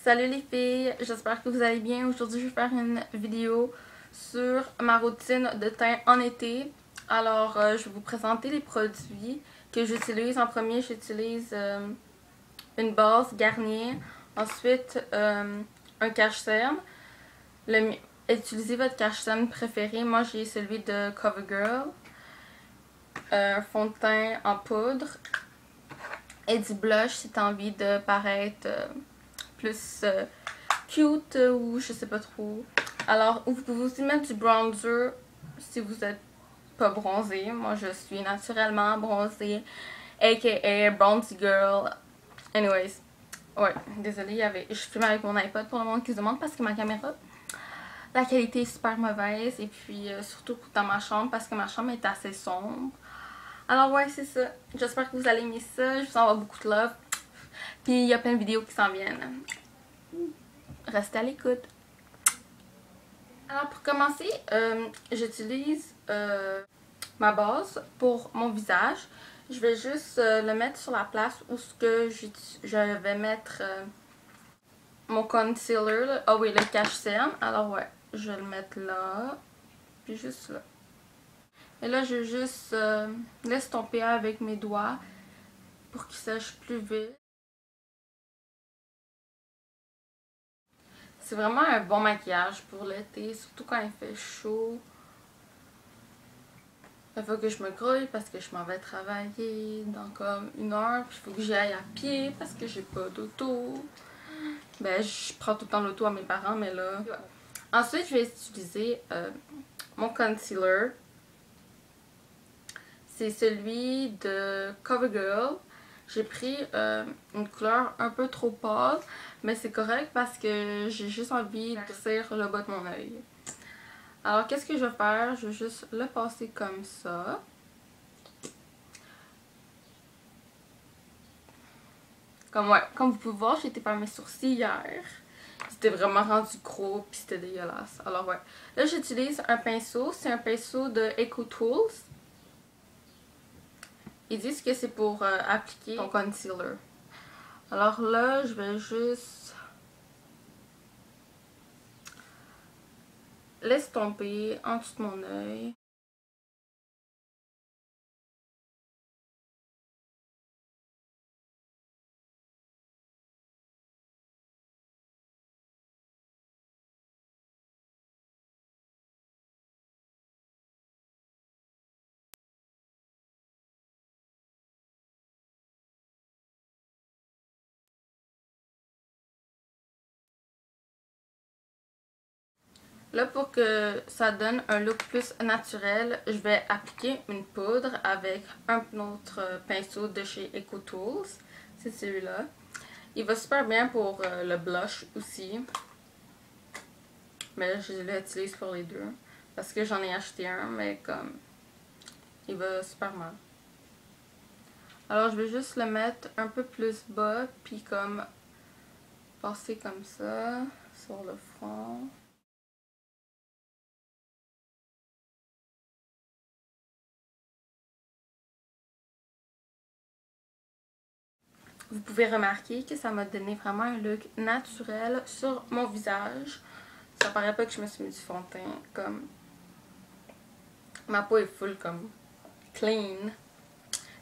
Salut les filles, j'espère que vous allez bien. Aujourd'hui, je vais faire une vidéo sur ma routine de teint en été. Alors, je vais vous présenter les produits que j'utilise. En premier, j'utilise une base Garnier. Ensuite, un cache-cerne. Utilisez votre cache-cerne préféré. Moi, j'ai celui de CoverGirl. Un fond de teint en poudre. Et du blush si t'as envie de paraître plus cute ou je sais pas trop. Alors, vous pouvez aussi mettre du bronzer si vous êtes pas bronzé. Moi, je suis naturellement bronzée, aka bronzy girl. Anyways, ouais, désolée, je filme avec mon iPod pour le monde qui se demande parce que ma caméra, la qualité est super mauvaise et puis surtout dans ma chambre parce que ma chambre est assez sombre. Alors ouais, c'est ça. J'espère que vous allez aimer ça. Je vous envoie beaucoup de love. Puis il y a plein de vidéos qui s'en viennent. Restez à l'écoute. Alors pour commencer, j'utilise ma base pour mon visage. Je vais juste le mettre sur la place où je vais mettre mon concealer. Là. Ah oui, le cache-cerne. Alors ouais, je vais le mettre là. Puis juste là. Et là, je vais juste l'estomper avec mes doigts pour qu'il sèche plus vite. C'est vraiment un bon maquillage pour l'été, surtout quand il fait chaud. Il faut que je me grouille parce que je m'en vais travailler dans comme 1 heure. Puis il faut que j'y aille à pied parce que j'ai pas d'auto. Ben, je prends tout le temps l'auto à mes parents, mais là... Ensuite, je vais utiliser mon concealer. C'est celui de CoverGirl. J'ai pris une couleur un peu trop pâle, mais c'est correct parce que j'ai juste envie d'éclaircir le bas de mon œil. Alors, qu'est-ce que je vais faire? Je vais juste le passer comme ça. Comme vous pouvez voir, j'ai été faire mes sourcils hier. C'était vraiment rendu gros puis c'était dégueulasse. Alors ouais. Là, j'utilise un pinceau. C'est un pinceau de EcoTools. Ils disent que c'est pour appliquer ton concealer. Alors là, je vais juste l'estomper en dessous de mon œil. Là, pour que ça donne un look plus naturel, je vais appliquer une poudre avec un autre pinceau de chez EcoTools. C'est celui-là. Il va super bien pour le blush aussi. Mais là, je l'utilise pour les deux. Parce que j'en ai acheté un, mais comme... il va super mal. Alors, je vais juste le mettre un peu plus bas, puis comme... passer comme ça sur le front. Vous pouvez remarquer que ça m'a donné vraiment un look naturel sur mon visage. Ça paraît pas que je me suis mis du fond de teint, comme... ma peau est full comme clean.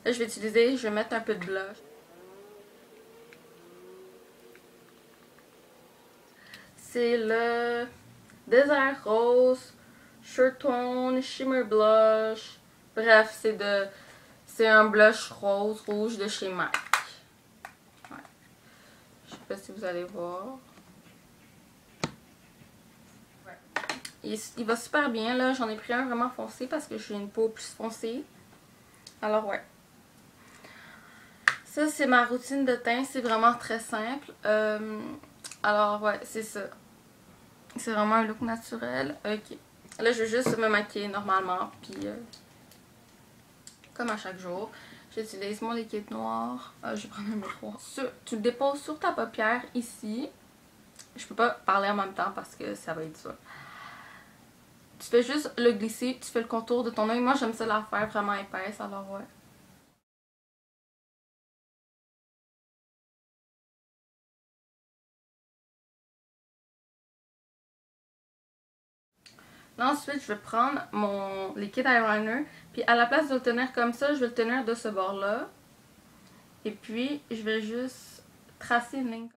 Là, je vais mettre un peu de blush. C'est le Désert Rose Sure Tone Shimmer Blush. Bref, c'est un blush rose rouge de chez MAC. Ouais. Je sais pas si vous allez voir. Ouais. Il va super bien là. J'en ai pris un vraiment foncé parce que j'ai une peau plus foncée. Alors ouais. Ça, c'est ma routine de teint. C'est vraiment très simple. Alors, ouais, c'est ça. C'est vraiment un look naturel. Ok. Là, je vais juste me maquiller normalement. Puis, comme à chaque jour, j'utilise mon liquide noir. Je vais prendre un miroir. Tu le déposes sur ta paupière ici. Je peux pas parler en même temps parce que ça va être dur. Tu fais juste le glisser. Tu fais le contour de ton œil. Moi, j'aime ça la faire vraiment épaisse. Alors, ouais. Là, ensuite, je vais prendre mon liquide eyeliner. Puis à la place de le tenir comme ça, je vais le tenir de ce bord-là. Et puis, je vais juste tracer une ligne.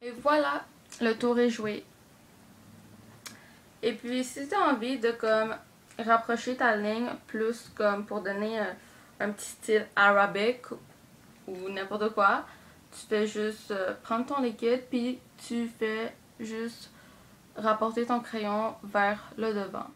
Et voilà, le tour est joué. Et puis, si tu as envie de comme rapprocher ta ligne plus comme pour donner un petit style arabique ou n'importe quoi, tu fais juste prendre ton liquide puis tu fais juste rapporter ton crayon vers le devant.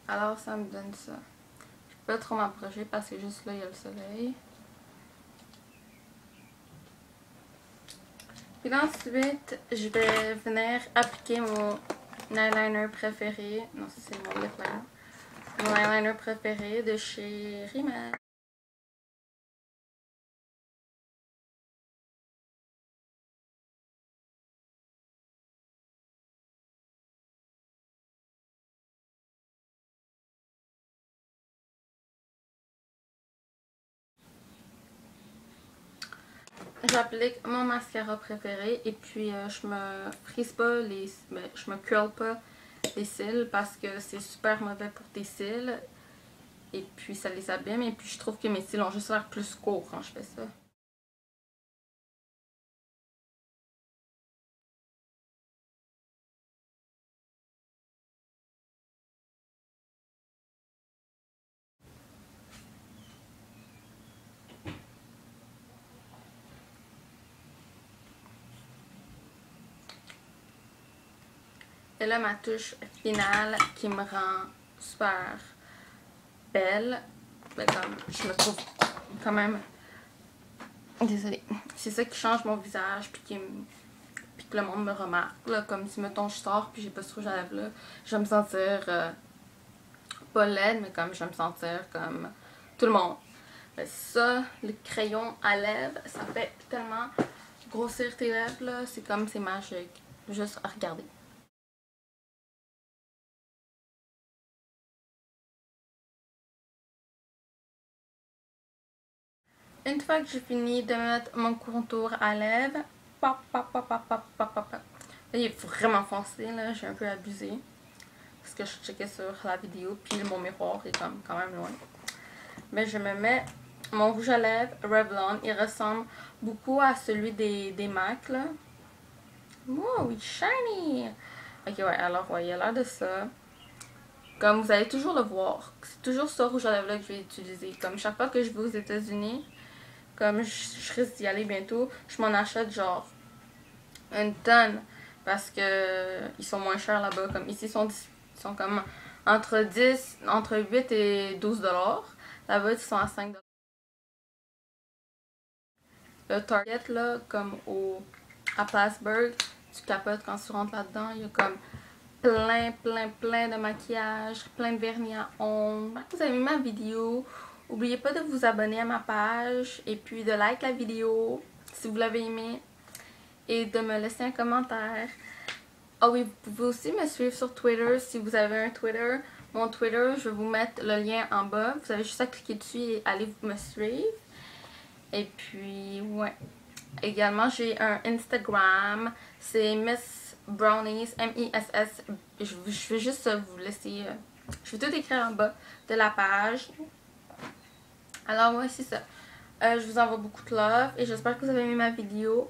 Alors ça me donne ça. Je peux pas trop m'approcher parce que juste là il y a le soleil. Puis ensuite, je vais venir appliquer mon eyeliner préféré. Non, ça c'est mon lip liner. Mon eyeliner préféré de chez Rimmel. J'applique mon mascara préféré et puis je me frise pas les... Ben, je me curl pas les cils parce que c'est super mauvais pour tes cils. Et puis ça les abîme et puis je trouve que mes cils ont juste l'air plus courts quand je fais ça. Et là, ma touche finale qui me rend super belle. Ben, comme je me trouve quand même... Désolée. C'est ça qui change mon visage puis que le monde me remarque. Là, comme si, mettons, je sors puis j'ai pas ce rouge à lèvres là. Je vais me sentir pas laide, mais comme je vais me sentir comme tout le monde. Ben, ça, le crayon à lèvres, ça fait tellement grossir tes lèvres là. C'est comme, c'est magique. Juste à regarder. Une fois que j'ai fini de mettre mon contour à lèvres, pop, pop, pop, pop, pop, pop, pop, pop. Là, il est vraiment foncé, là, j'ai un peu abusé. Parce que je checkais sur la vidéo, puis mon miroir est comme quand même loin. Mais je me mets mon rouge à lèvres Revlon. Il ressemble beaucoup à celui des MAC, là. Wow, il est shiny! Ok, ouais, alors, ouais, il a l'air de ça. Comme vous allez toujours le voir, c'est toujours ce rouge à lèvres là que je vais utiliser. Comme chaque fois que je vais aux États-Unis, comme je risque d'y aller bientôt, je m'en achète genre une tonne parce que ils sont moins chers là-bas. Comme ici, ils sont comme entre 8 et 12 $. Là-bas, ils sont à 5 $. Le Target, là, comme à Plattsburgh, tu capotes quand tu rentres là-dedans. Il y a comme plein de maquillage, plein de vernis à ongles. Si vous avez aimé ma vidéo, n'oubliez pas de vous abonner à ma page et puis de liker la vidéo si vous l'avez aimée et de me laisser un commentaire. Ah oui, vous pouvez aussi me suivre sur Twitter si vous avez un Twitter. Mon Twitter, je vais vous mettre le lien en bas. Vous avez juste à cliquer dessus et aller me suivre. Et puis, ouais. Également, j'ai un Instagram. C'est Miss Brownies, M-I-S-S. Je vais juste vous laisser... je vais tout écrire en bas de la page. Alors, ouais, c'est ça. Je vous envoie beaucoup de love et j'espère que vous avez aimé ma vidéo.